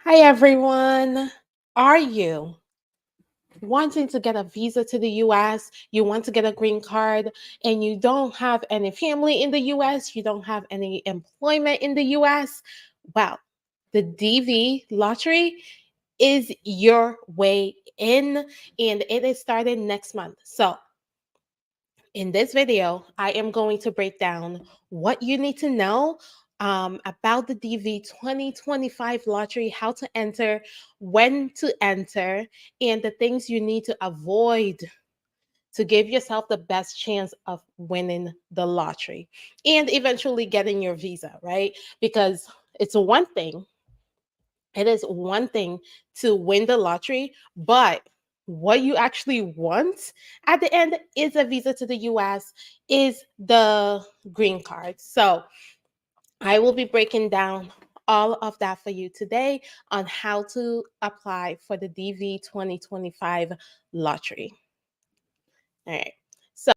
Hi, everyone. Are you wanting to get a visa to the US? You want to get a green card and you don't have any family in the US? You don't have any employment in the US? Well, the DV lottery is your way in, and it is starting next month. So, in this video, I am going to break down what you need to know about the DV 2025 lottery, how to enter, when to enter, and the things you need to avoid to give yourself the best chance of winning the lottery and eventually getting your visa, right? Because it's one thing it is one thing to win the lottery, but what you actually want at the end is a visa to the US, is the green card. So I will be breaking down all of that for you today on how to apply for the DV 2025 lottery. All right. So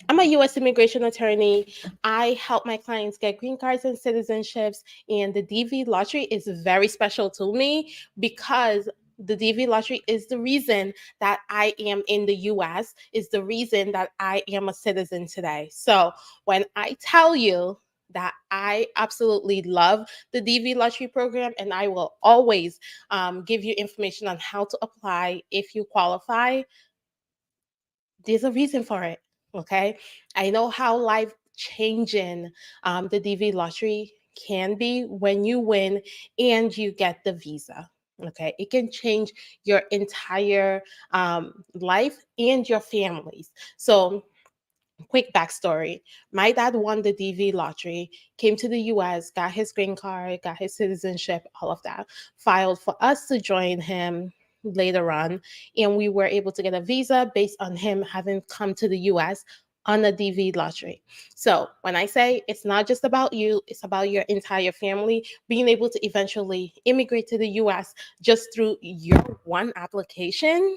I'm a US immigration attorney. I help my clients get green cards and citizenships, and the DV lottery is very special to me because the DV lottery is the reason that I am in the US, is the reason that I am a citizen today. So when I tell you that I absolutely love the DV lottery program, and I will always give you information on how to apply if you qualify, there's a reason for it. Okay. I know how life changing the DV lottery can be when you win and you get the visa. Okay. It can change your entire life and your families. So, quick backstory: my dad won the DV lottery, came to the US, got his green card, got his citizenship, all of that, filed for us to join him later on. And we were able to get a visa based on him having come to the US on the DV lottery. So when I say it's not just about you, it's about your entire family being able to eventually immigrate to the US just through your one application.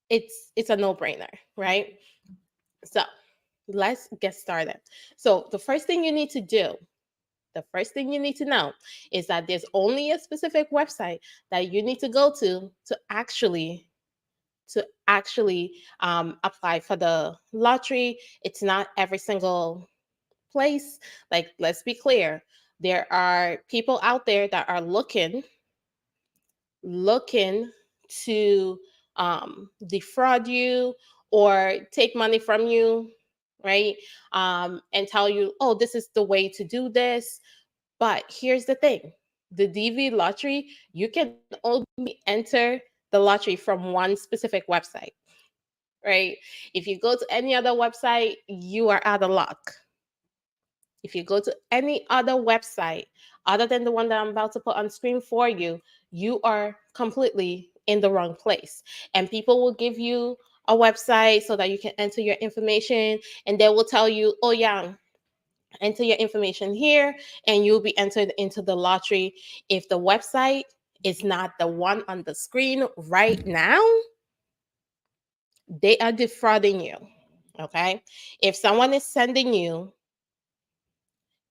It's a no-brainer, right? So let's get started. So, the first thing you need to know is that there's only a specific website that you need to go to actually apply for the lottery. It's not every single place. Like, let's be clear. There are people out there that are looking to defraud you or take money from you, right? And tell you, oh, this is the way to do this. But here's the thing: the DV lottery, you can only enter the lottery from one specific website, right? If you go to any other website, you are out of luck. If you go to any other website other than the one that I'm about to put on screen for you, you are completely in the wrong place. And people will give you a website so that you can enter your information, and they will tell you, oh, yeah, enter your information here, and you'll be entered into the lottery. If the website is not the one on the screen right now, they are defrauding you. Okay. If someone is sending you,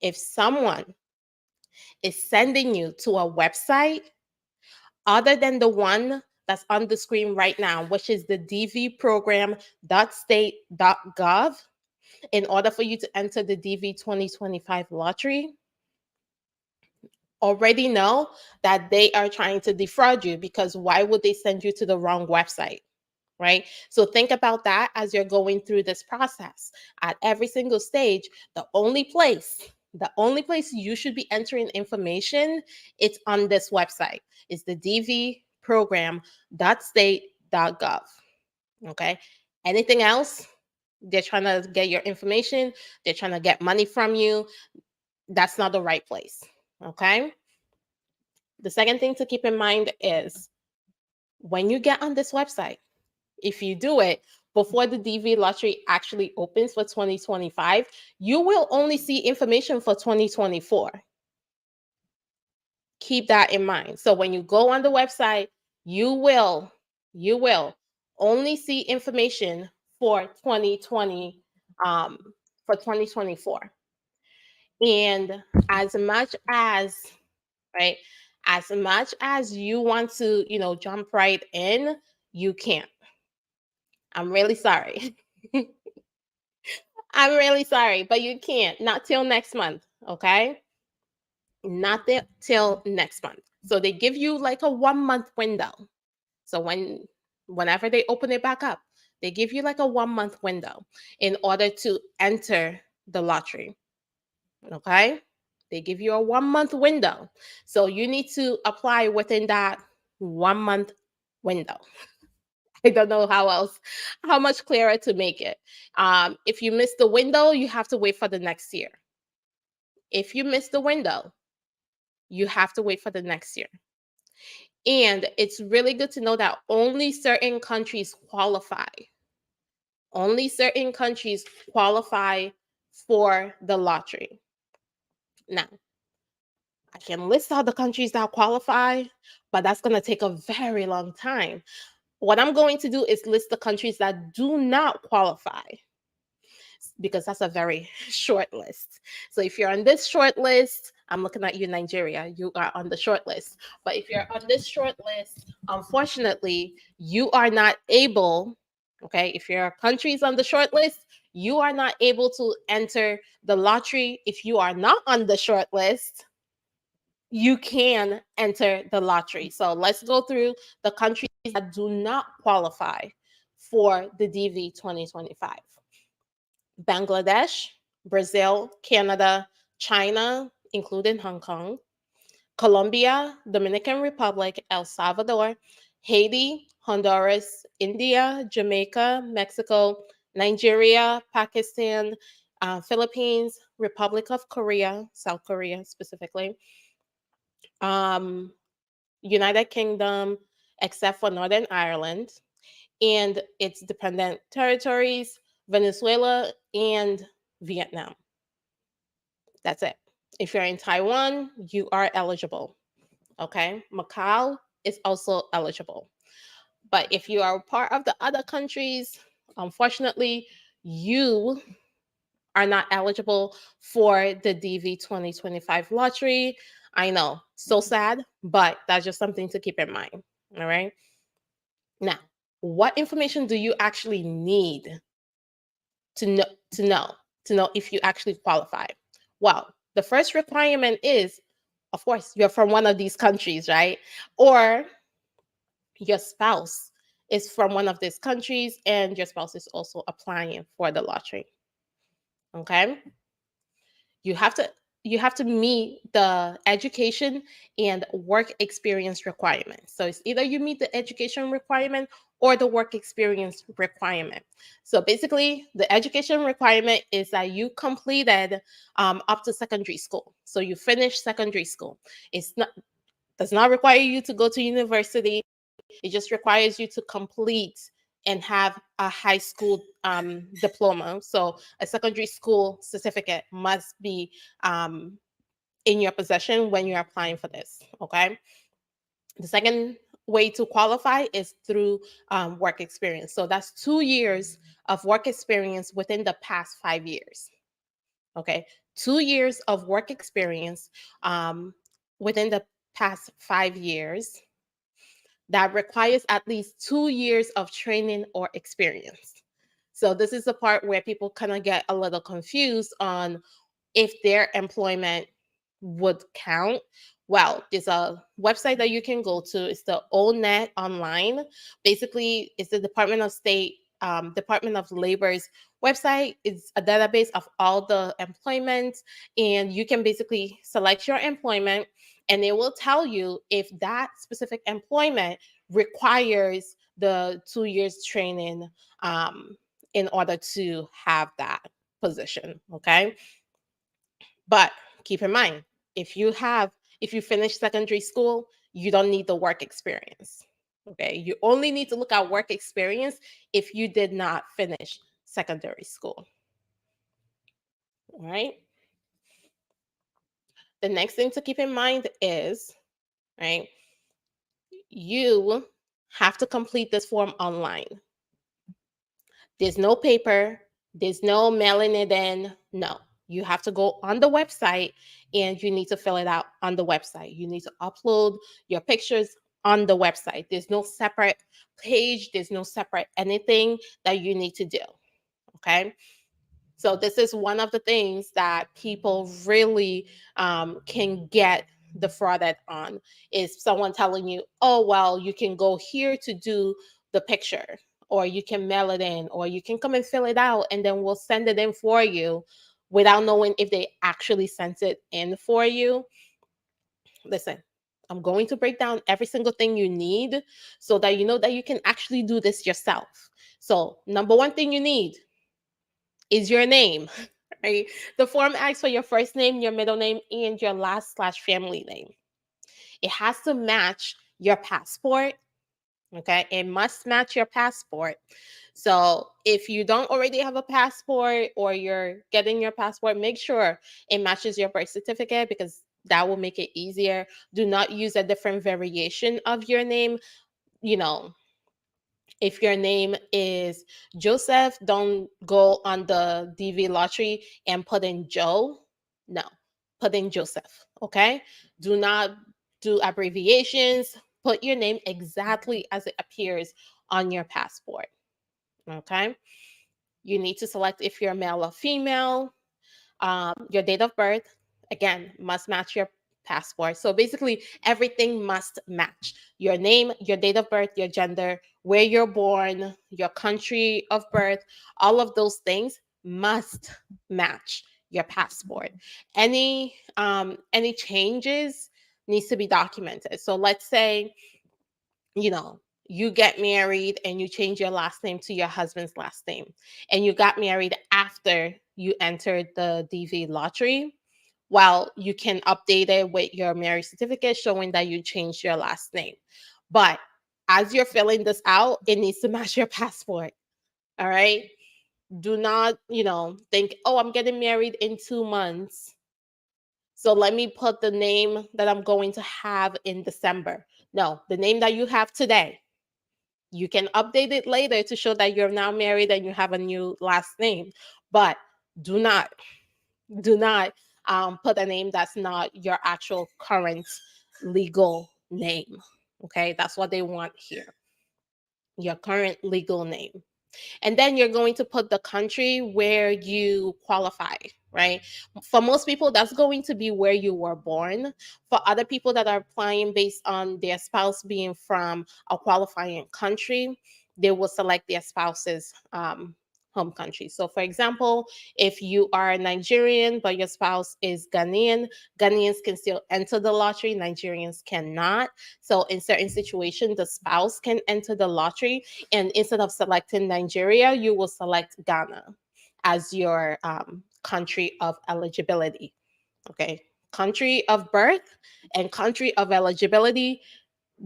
if someone is sending you to a website other than the one that's on the screen right now, which is the dvprogram.state.gov, in order for you to enter the DV 2025 lottery, already know that they are trying to defraud you, because why would they send you to the wrong website? Right? So think about that as you're going through this process. At every single stage, the only place you should be entering information, it's on this website. It's the dvprogram.state.gov. Okay? Anything else, they're trying to get your information, they're trying to get money from you. That's not the right place. Okay? The second thing to keep in mind is, when you get on this website, if you do it before the DV lottery actually opens for 2025, you will only see information for 2024. Keep that in mind. So when you go on the website, you will only see information for 2020, um for 2024. And as much as, right, As much as you want to, jump right in, you can't. I'm really sorry. I'm really sorry, but you can't. Not till next month, okay? Not till next month. So they give you like a 1 month window. So whenever they open it back up, they give you like a 1 month window in order to enter the lottery. Okay? They give you a 1 month window. So you need to apply within that 1 month window. I don't know how much clearer to make it. If you miss the window, you have to wait for the next year. If you miss the window, you have to wait for the next year. And it's really good to know that only certain countries qualify. Only certain countries qualify for the lottery. Now, I can list all the countries that qualify, but that's going to take a very long time. What I'm going to do is list the countries that do not qualify, because that's a very short list. So if you're on this short list, I'm looking at you, Nigeria, you are on the short list. But if you're on this short list, unfortunately, you are not able, okay, if your country's on the short list, you are not able to enter the lottery. If you are not on the short list, you can enter the lottery. So let's go through the countries that do not qualify for the DV 2025. Bangladesh, Brazil, Canada, China, including Hong Kong, Colombia, Dominican Republic, El Salvador, Haiti, Honduras, India, Jamaica, Mexico, Nigeria, Pakistan, Philippines, Republic of Korea, South Korea specifically, um, United Kingdom, except for Northern Ireland, and its dependent territories, Venezuela, and Vietnam. That's it. If you're in Taiwan, you are eligible. Okay. Macau is also eligible. But if you are part of the other countries, unfortunately, you are not eligible for the DV 2025 lottery. I know, so sad, but that's just something to keep in mind. All right. Now, what information do you actually need to know to know to know if you actually qualify? Well, the first requirement is, of course, you're from one of these countries, right? Or your spouse is from one of these countries and your spouse is also applying for the lottery. Okay? you have to you have to meet the education and work experience requirements. So it's either you meet the education requirement or the work experience requirement. So basically, the education requirement is that you completed up to secondary school. So you finished secondary school. It's not does not require you to go to university. It just requires you to complete and have a high school diploma. So a secondary school certificate must be um, in your possession when you're applying for this. Okay. The second way to qualify is through work experience. So that's 2 years of work experience within the past 5 years. Okay. 2 years of work experience within the past 5 years that requires at least 2 years of training or experience. So this is the part where people kind of get a little confused on if their employment would count. Well, there's a website that you can go to. It's the ONET online. Basically, it's the Department of State, Department of Labor's website. It's a database of all the employment, and you can basically select your employment, and it will tell you if that specific employment requires the 2 years training in order to have that position. Okay. But keep in mind, if you finish secondary school, you don't need the work experience. Okay? You only need to look at work experience if you did not finish secondary school. All right? The next thing to keep in mind is, right, you have to complete this form online. There's no paper, there's no mailing it in. No. You have to go on the website and you need to fill it out on the website. You need to upload your pictures on the website. There's no separate page, there's no separate anything that you need to do. Okay. So this is one of the things that people really can get defrauded on, is someone telling you, oh, well, you can go here to do the picture, or you can mail it in, or you can come and fill it out and then we'll send it in for you, without knowing if they actually sent it in for you. Listen, I'm going to break down every single thing you need so that you know that you can actually do this yourself. So, number one thing you need is your name, right? The form asks for your first name, your middle name, and your last slash family name. It has to match your passport. Okay. It must match your passport. So if you don't already have a passport or you're getting your passport, make sure it matches your birth certificate, because that will make it easier. Do not use a different variation of your name. You know, if your name is Joseph, don't go on the DV lottery and put in Joe. No, put in Joseph. Okay. Do not do abbreviations. Put your name exactly as it appears on your passport. Okay. You need to select if you're male or female. Your date of birth, again, must match your passport. So basically, everything must match: your name, your date of birth, your gender, where you're born, your country of birth. All of those things must match your passport. Any changes needs to be documented. So let's say, you know, you get married and you change your last name to your husband's last name, and you got married after you entered the DV lottery. Well, you can update it with your marriage certificate showing that you changed your last name. But as you're filling this out, it needs to match your passport. All right. Do not, think, oh, I'm getting married in 2 months, so let me put the name that I'm going to have in December. No, the name that you have today. You can update it later to show that you're now married and you have a new last name. But do not, do not put a name that's not your actual current legal name. Okay, that's what they want here, your current legal name. And then you're going to put the country where you qualify, right? For most people, that's going to be where you were born. For other people that are applying based on their spouse being from a qualifying country, they will select their spouse's home country. So, for example, if you are Nigerian but your spouse is Ghanaian, Ghanaians can still enter the lottery, Nigerians cannot. So, in certain situations, the spouse can enter the lottery, and instead of selecting Nigeria, you will select Ghana as your country of eligibility. Okay. Country of birth and country of eligibility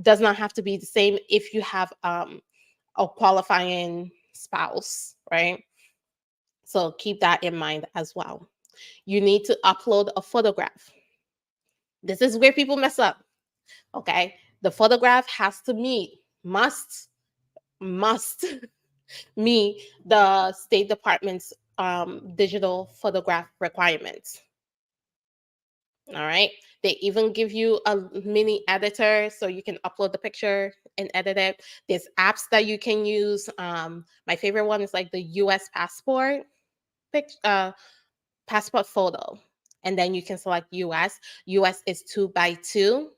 does not have to be the same if you have a qualifying spouse, right? So keep that in mind as well. You need to upload a photograph. This is where people mess up. Okay. The photograph has to must meet the State Department's digital photograph requirements. All right. They even give you a mini editor so you can upload the picture and edit it. There's apps that you can use. My favorite one is like the US passport photo. And then you can select US. US is 2x2.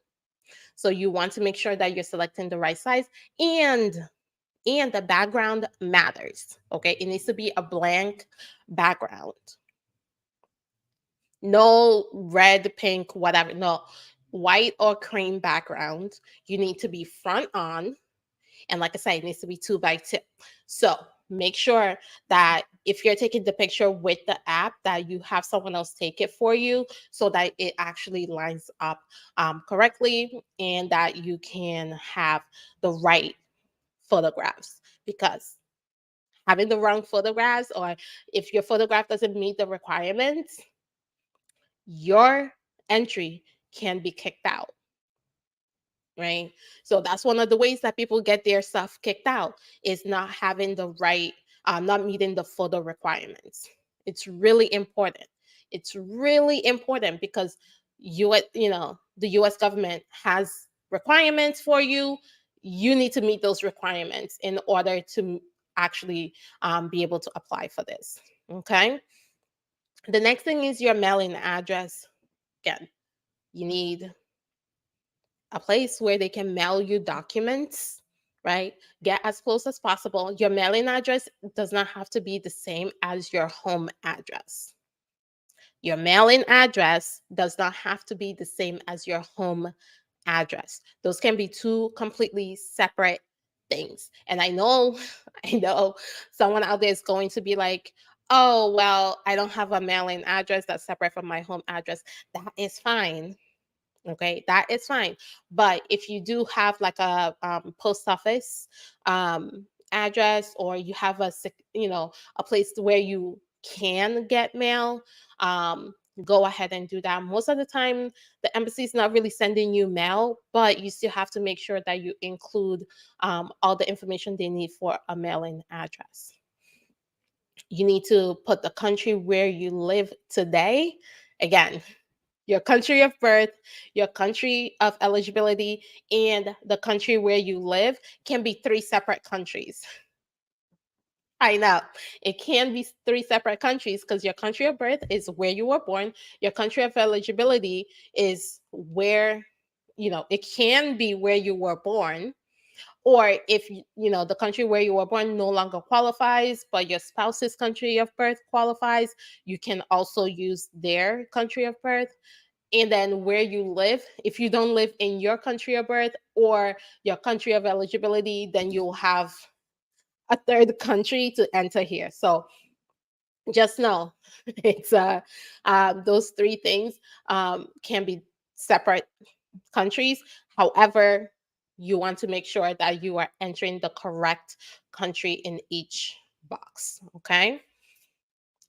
So you want to make sure that you're selecting the right size, and the background matters. Okay, it needs to be a blank background. No red, pink, whatever. No, white or cream background. You need to be front on, and like I said, it needs to be 2x2. So make sure that if you're taking the picture with the app, that you have someone else take it for you so that it actually lines up correctly, and that you can have the right photographs. Because having the wrong photographs, or if your photograph doesn't meet the requirements, your entry can be kicked out, right? So that's one of the ways that people get their stuff kicked out, is not having the right, not meeting the photo requirements. It's really important. It's really important because the US government has requirements for you. You need to meet those requirements in order to actually be able to apply for this. Okay. The next thing is your mailing address. Again, you need a place where they can mail you documents, right? Get as close as possible. Your mailing address does not have to be the same as your home address. Your mailing address does not have to be the same as your home address. Those can be two completely separate things. And I know, I know someone out there is going to be like, oh, well, I don't have a mailing address that's separate from my home address. That is fine. Okay, that is fine. But if you do have like a post office address, or you have a place where you can get mail, go ahead and do that. Most of the time, the embassy is not really sending you mail, but you still have to make sure that you include all the information they need for a mailing address. You need to put the country where you live today. Again, your country of birth, your country of eligibility, and the country where you live can be three separate countries. I know it can be three separate countries because your country of birth is where you were born, your country of eligibility is where, it can be where you were born, or if the country where you were born no longer qualifies but your spouse's country of birth qualifies, you can also use their country of birth. And then where you live, if you don't live in your country of birth or your country of eligibility, then you'll have a third country to enter here. So just know it's those three things can be separate countries. However, you want to make sure that you are entering the correct country in each box. Okay.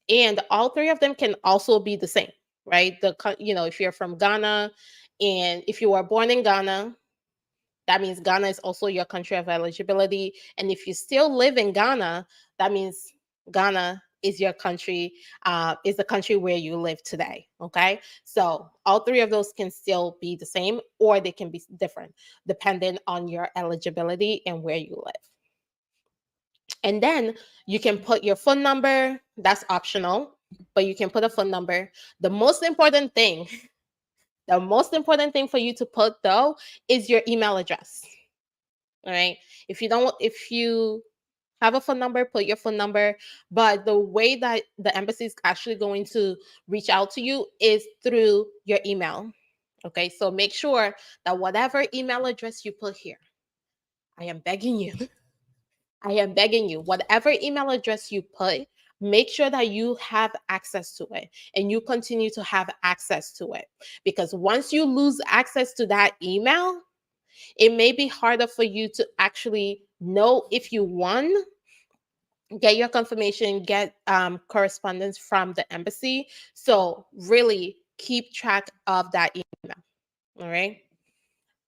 And all three of them can also be the same, right? If you're from Ghana, and if you were born in Ghana, that means Ghana is also your country of eligibility. And if you still live in Ghana, that means Ghana is your country, is the country where you live today. Okay. So all three of those can still be the same, or they can be different depending on your eligibility and where you live. And then you can put your phone number, that's optional, but you can put a phone number. The most important thing, the most important thing for you to put though is your email address. All right. If you have a phone number, put your phone number. But the way that the embassy is actually going to reach out to you is through your email. Okay. So make sure that whatever email address you put here, I am begging you, I am begging you, whatever email address you put, make sure that you have access to it and you continue to have access to it. Because once you lose access to that email, it may be harder for you to actually know if you won, get your confirmation, get correspondence from the embassy. So really keep track of that email. All right.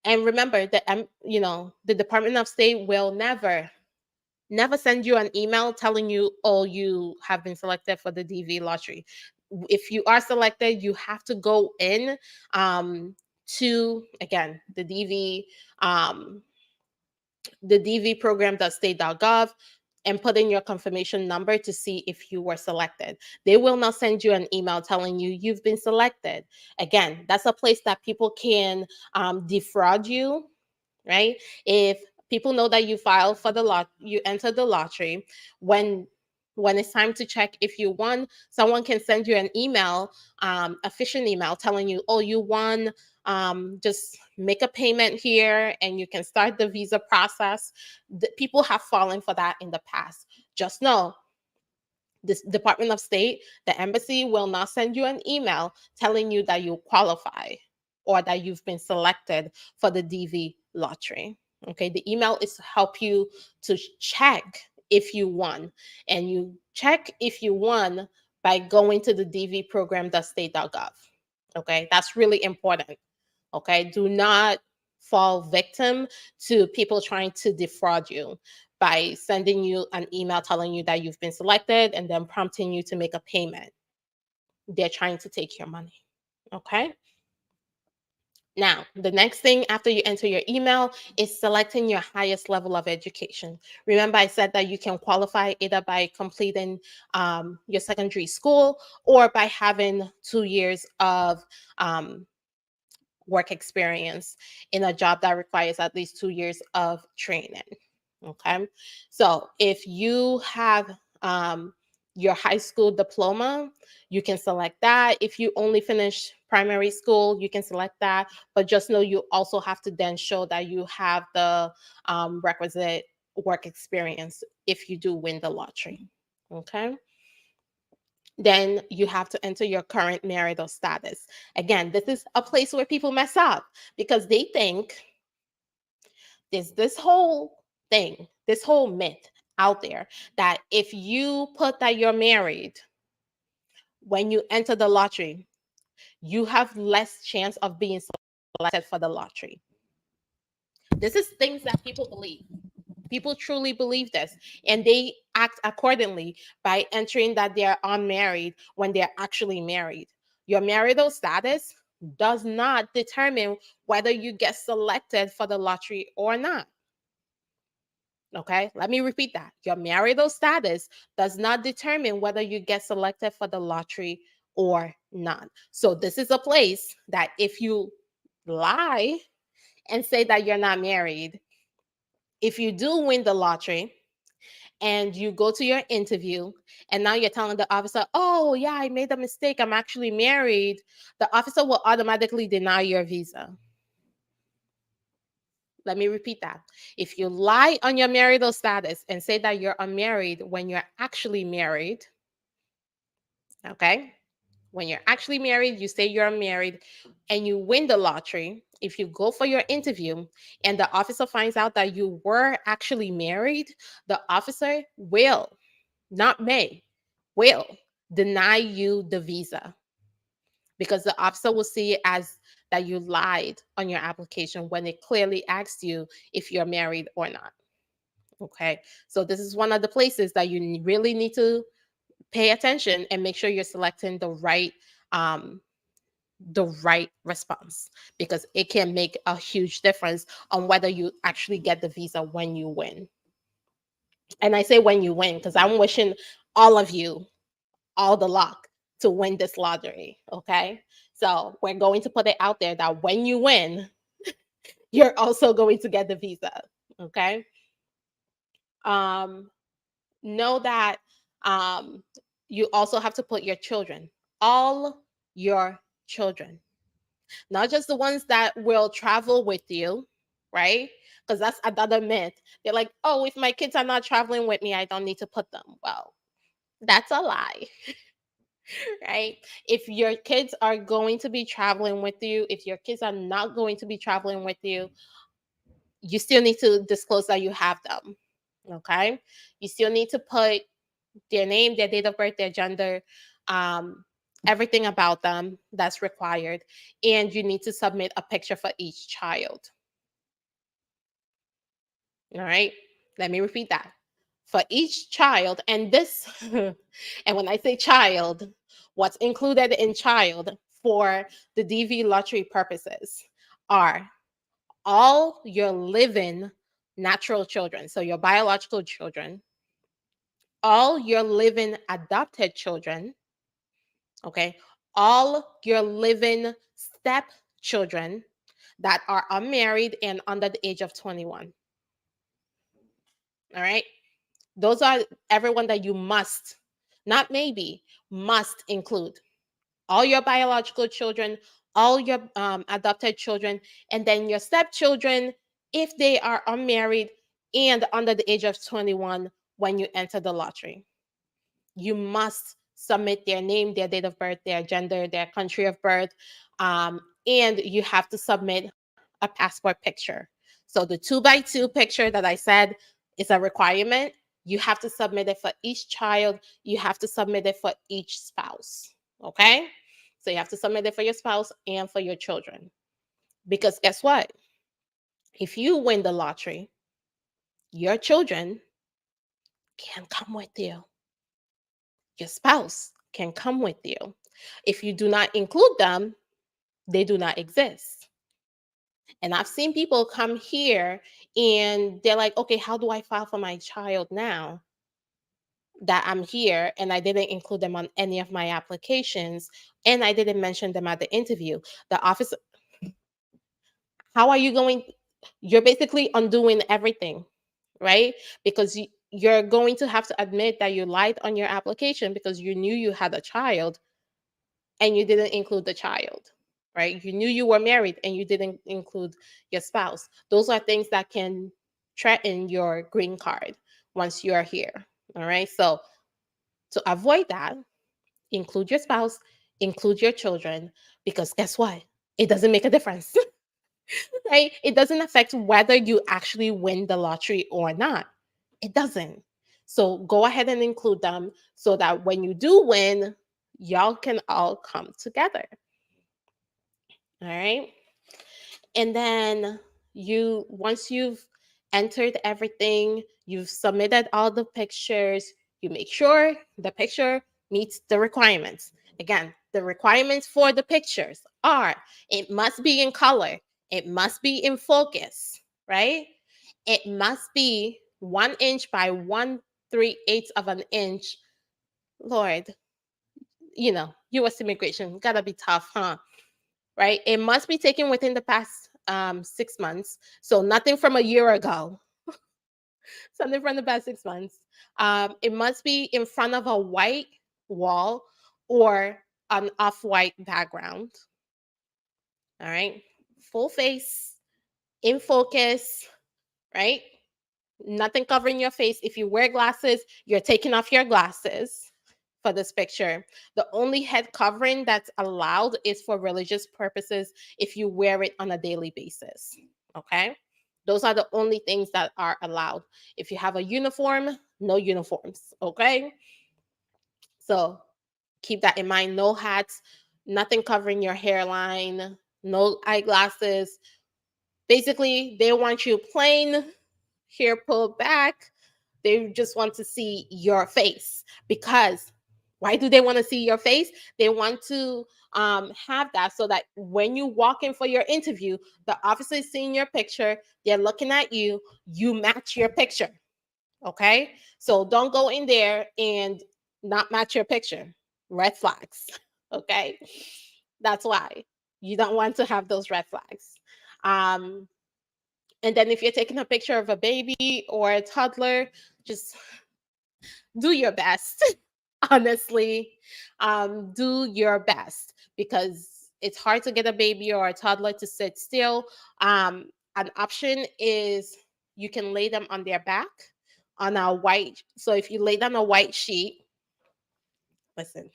And remember that the Department of State will never send you an email telling you, oh, you have been selected for the DV lottery. If you are selected, you have to go in to, again, the DV program.state.gov, and put in your confirmation number to see if you were selected. They will not send you an email telling you you've been selected. Again, that's a place that people can defraud you, right? If people know that you filed for the lot, you entered the lottery, when it's time to check if you won, someone can send you an email, a phishing email telling you, oh, you won, just make a payment here and you can start the visa process. People have fallen for that in the past. Just know this Department of State, the embassy will not send you an email telling you that you qualify or that you've been selected for the DV lottery. Okay, the email is to help you to check if you won, and you check if you won by going to the DV program.state.gov. Okay, that's really important. Okay, do not fall victim to people trying to defraud you by sending you an email telling you that you've been selected and then prompting you to make a payment. they're trying to take your money. Okay. Now, the next thing after you enter your email is selecting your highest level of education. Remember, I said that you can qualify either by completing your secondary school or by having 2 years of um, work experience in a job that requires at least 2 years of training. Okay. So if you have um, your high school diploma, you can select that. If you only finish primary school, you can select that. But just know you also have to then show that you have the requisite work experience if you do win the lottery. Okay. Then you have to enter your current marital status. Again, this is a place where people mess up because they think there's this whole myth out there that if you put that you're married when you enter the lottery, you have less chance of being selected for the lottery. This is things that people believe. People truly believe this, and they act accordingly by entering that they're unmarried when they're actually married. Your marital status does not determine whether you get selected for the lottery or not. Okay, let me repeat that. Your marital status does not determine whether you get selected for the lottery or not. So, this is a place that if you lie and say that you're not married, if you do win the lottery and you go to your interview and now you're telling the officer, oh, yeah, I made a mistake, I'm actually married, the officer will automatically deny your visa. Let me repeat that. If you lie on your marital status and say that you're unmarried when you're actually married, okay? When you're actually married, you say you're married and you win the lottery. If you go for your interview and the officer finds out that you were actually married, the officer will, not may, will deny you the visa because the officer will see it as that you lied on your application when it clearly asked you if you're married or not. Okay. So this is one of the places that you really need to pay attention and make sure you're selecting um the right response because it can make a huge difference on whether you actually get the visa when you win. And I say when you win because I'm wishing all of you all the luck to win this lottery. Okay. So we're going to put it out there that when you win, you're also going to get the visa. Okay. Um, know that um, you also have to put your children, all your children, not just the ones that will travel with you, right? Because that's another myth. They're like, oh, if my kids are not traveling with me, I don't need to put them. Well, that's a lie, right? If your kids are going to be traveling with you, if your kids are not going to be traveling with you, you still need to disclose that you have them. Okay. You still need to put their name, their date of birth, their gender, um, everything about them that's required. And you need to submit a picture for each child. All right. Let me repeat that. For each child, and this, and when I say child, what's included in child for the DV lottery purposes are all your living natural children, so your biological children, all your living adopted children, okay, all your living step children that are unmarried and under the age of 21. All right. Those are everyone that you must, not maybe, must include. All your biological children, all your adopted children, and then your stepchildren if they are unmarried and under the age of 21 when you enter the lottery. You must submit their name, their date of birth, their gender, their country of birth, and you have to submit a passport picture. So the 2x2 picture that I said is a requirement. You have to submit it for each child. You have to submit it for each spouse. Okay? So you have to submit it for your spouse and for your children. Because guess what? If you win the lottery, your children can come with you. Your spouse can come with you. If you do not include them, they do not exist. And I've seen people come here and they're like, okay, how do I file for my child now that I'm here and I didn't include them on any of my applications and I didn't mention them at the interview? The office, how are you going? You're basically undoing everything, right? Because you're going to have to admit that you lied on your application because you knew you had a child and you didn't include the child, right? You knew you were married and you didn't include your spouse. Those are things that can threaten your green card once you are here. All right. So to avoid that, include your spouse, include your children, because guess what? It doesn't make a difference, right? It doesn't affect whether you actually win the lottery or not. It doesn't. So go ahead and include them so that when you do win, y'all can all come together. All right. And then once you've entered everything, you've submitted all the pictures, you make sure the picture meets the requirements. Again, the requirements for the pictures are it must be in color, it must be in focus, right? It must be 1 inch by 1/3 of an inch. Lord, US immigration gotta be tough, huh? Right? It must be taken within the past 6 months. So nothing from a year ago, something from the past 6 months. It must be in front of a white wall or an off white background. All right. Full face, in focus, right? Nothing covering your face. If you wear glasses, you're taking off your glasses for this picture. The only head covering that's allowed is for religious purposes if you wear it on a daily basis. Okay? Those are the only things that are allowed. If you have a uniform, no uniforms. Okay? So keep that in mind. No hats, nothing covering your hairline, no eyeglasses. Basically, they want you plain, hair pulled back. They just want to see your face because why do they want to see your face? They want to have that so that when you walk in for your interview, the officer is seeing your picture, they're looking at you, you match your picture. Okay. So don't go in there and not match your picture. Red flags. Okay. That's why you don't want to have those red flags. Um, and then if you're taking a picture of a baby or a toddler, just do your best. Honestly, do your best because it's hard to get a baby or a toddler to sit still. An option is you can lay them on their back on a white. So if you lay down a white sheet, listen,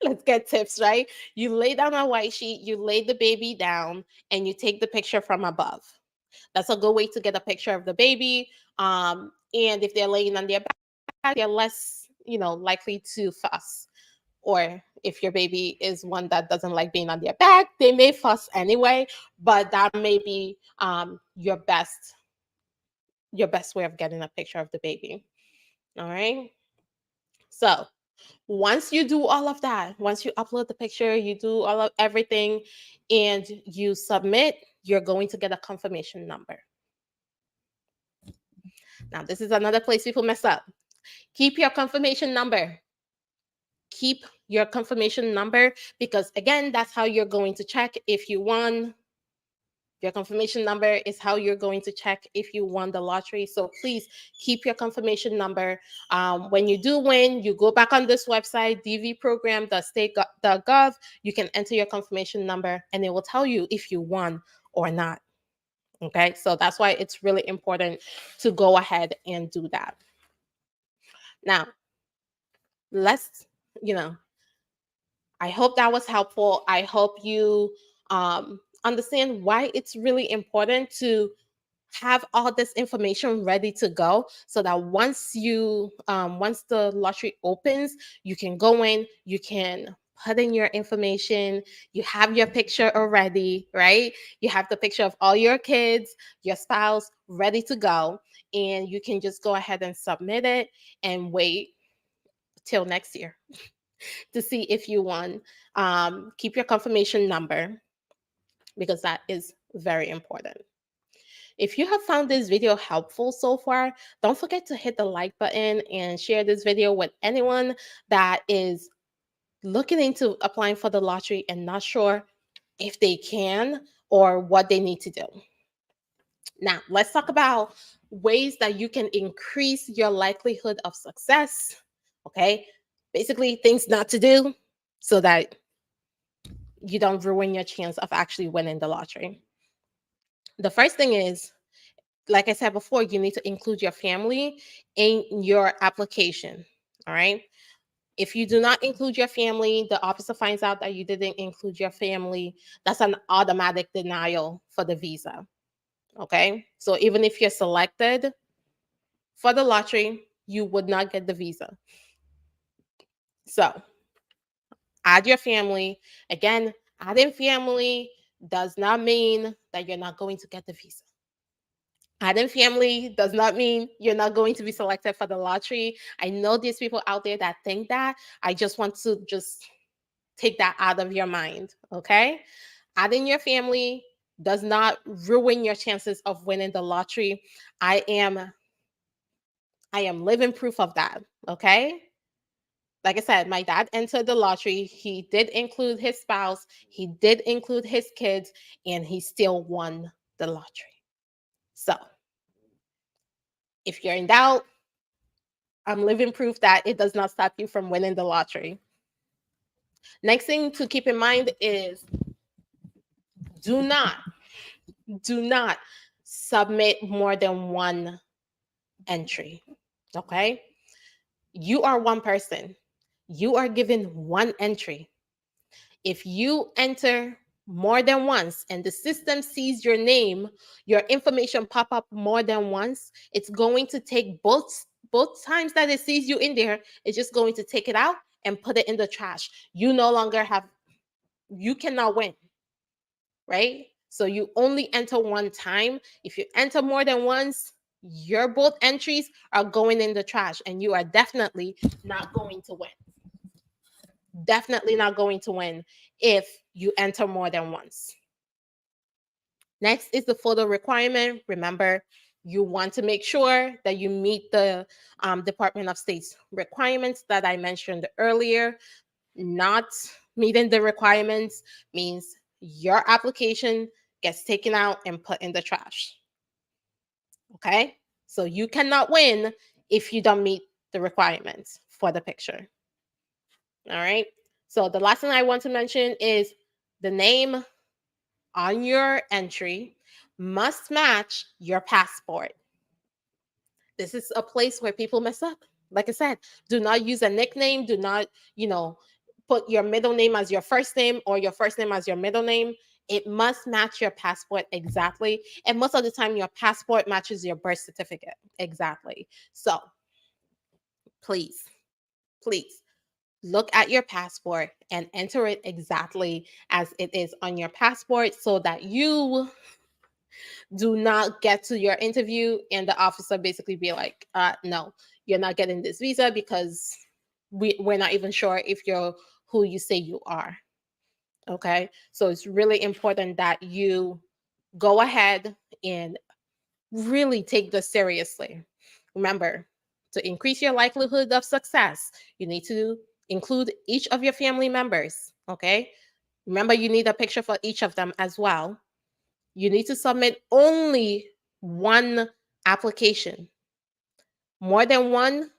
let's get tips, right? You lay down a white sheet, you lay the baby down, and you take the picture from above. That's a good way to get a picture of the baby. And if they're laying on their back, they're less, likely to fuss. Or if your baby is one that doesn't like being on their back, they may fuss anyway. But that may be your best way of getting a picture of the baby. All right. So once you do all of that, once you upload the picture, you do all of everything, and you submit, you're going to get a confirmation number. Now, this is another place people mess up. Keep your confirmation number. Keep your confirmation number because, again, that's how you're going to check if you won. Your confirmation number is how you're going to check if you won the lottery. So please keep your confirmation number. When you do win, you go back on this website, dvprogram.state.gov. You can enter your confirmation number and it will tell you if you won or not. Okay, so that's why it's really important to go ahead and do that. Now, let's, I hope that was helpful. I hope you understand why it's really important to have all this information ready to go so that once the lottery opens, you can go in, you can put in your information, you have your picture already, right? You have the picture of all your kids, your spouse ready to go, and you can just go ahead and submit it and wait till next year. to see if you won. Keep your confirmation number because that is very important. If you have found this video helpful so far, don't forget to hit the like button and share this video with anyone that is looking into applying for the lottery and not sure if they can or what they need to do. Now, let's talk about ways that you can increase your likelihood of success. Okay. Basically, things not to do so that you don't ruin your chance of actually winning the lottery. The first thing is, like I said before, you need to include your family in your application. All right. If you do not include your family, the officer finds out that you didn't include your family, that's an automatic denial for the visa. Okay. So even if you're selected for the lottery, you would not get the visa. So add your family. Again, adding family does not mean that you're not going to get the visa. Adding family does not mean you're not going to be selected for the lottery. I know there's people out there that think that. I just want to just take that out of your mind, okay? Adding your family does not ruin your chances of winning the lottery. I am living proof of that, okay? Like I said, my dad entered the lottery. He did include his spouse, he did include his kids, and he still won the lottery. So, if you're in doubt, I'm living proof that it does not stop you from winning the lottery. Next thing to keep in mind is do not, do not submit more than one entry. Okay? You are one person. You are given one entry. If you enter more than once and the system sees your name, your information pop up more than once, it's going to take both times that it sees you in there, it's just going to take it out and put it in the trash. You no longer have, you cannot win, right? So you only enter one time. If you enter more than once, your both entries are going in the trash and you are definitely not going to win. Definitely not going to win if you enter more than once. Next is the photo requirement. Remember, you want to make sure that you meet the Department of State's requirements that I mentioned earlier. Not meeting the requirements means your application gets taken out and put in the trash. Okay? So you cannot win if you don't meet the requirements for the picture. All right? So the last thing I want to mention is the name on your entry must match your passport. This is a place where people mess up. Like I said, do not use a nickname. Do not, put your middle name as your first name or your first name as your middle name. It must match your passport exactly. And most of the time, your passport matches your birth certificate exactly. So please, please look at your passport and enter it exactly as it is on your passport so that you do not get to your interview and the officer basically be like, no, you're not getting this visa because we're not even sure if you're who you say you are. Okay. So it's really important that you go ahead and really take this seriously. Remember, to increase your likelihood of success, you need to include each of your family members. Okay. Remember, you need a picture for each of them as well. You need to submit only one application. More than one,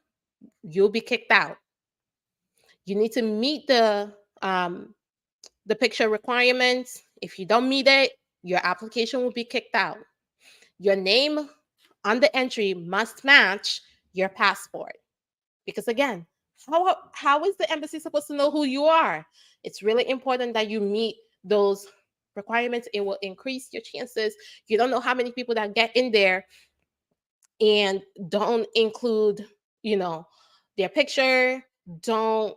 you'll be kicked out. You need to meet the picture requirements. If you don't meet it, your application will be kicked out. Your name on the entry must match your passport. Because again, how is the embassy supposed to know who you are? It's really important that you meet those requirements. It will increase your chances. You don't know how many people that get in there and don't include, their picture, don't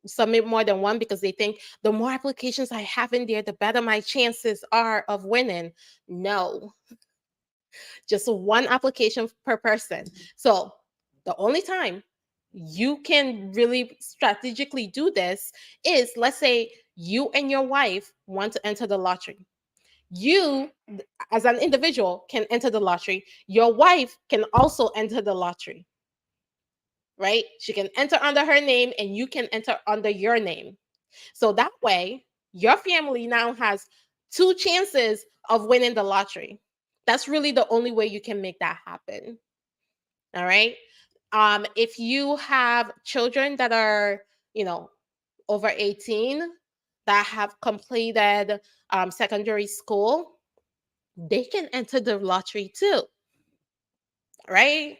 submit more than one because they think the more applications I have in there, the better my chances are of winning. No, just one application per person. So the only time you can really strategically do this is, let's say you and your wife want to enter the lottery. You, as an individual, can enter the lottery. Your wife can also enter the lottery, right? She can enter under her name and you can enter under your name. So that way, your family now has two chances of winning the lottery. That's really the only way you can make that happen. All right. If you have children that are, you know, over 18 that have completed secondary school, they can enter the lottery too, right?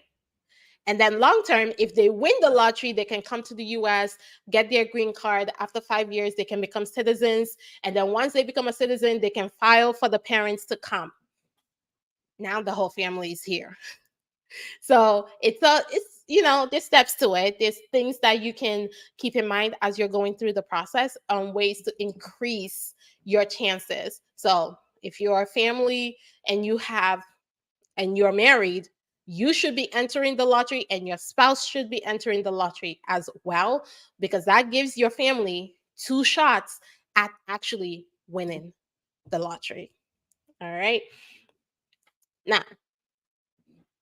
And then long term, if they win the lottery, they can come to the US, get their green card. After 5 years, they can become citizens. And then once they become a citizen, they can file for the parents to come. Now the whole family is here. So it's there's steps to it. There's things that you can keep in mind as you're going through the process on ways to increase your chances. So if you're a family and you're married, you should be entering the lottery and your spouse should be entering the lottery as well, because that gives your family two shots at actually winning the lottery. All right. Now,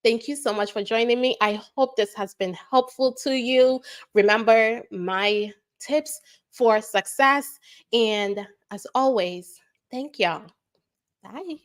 thank you so much for joining me. I hope this has been helpful to you. Remember my tips for success. And as always, thank y'all. Bye.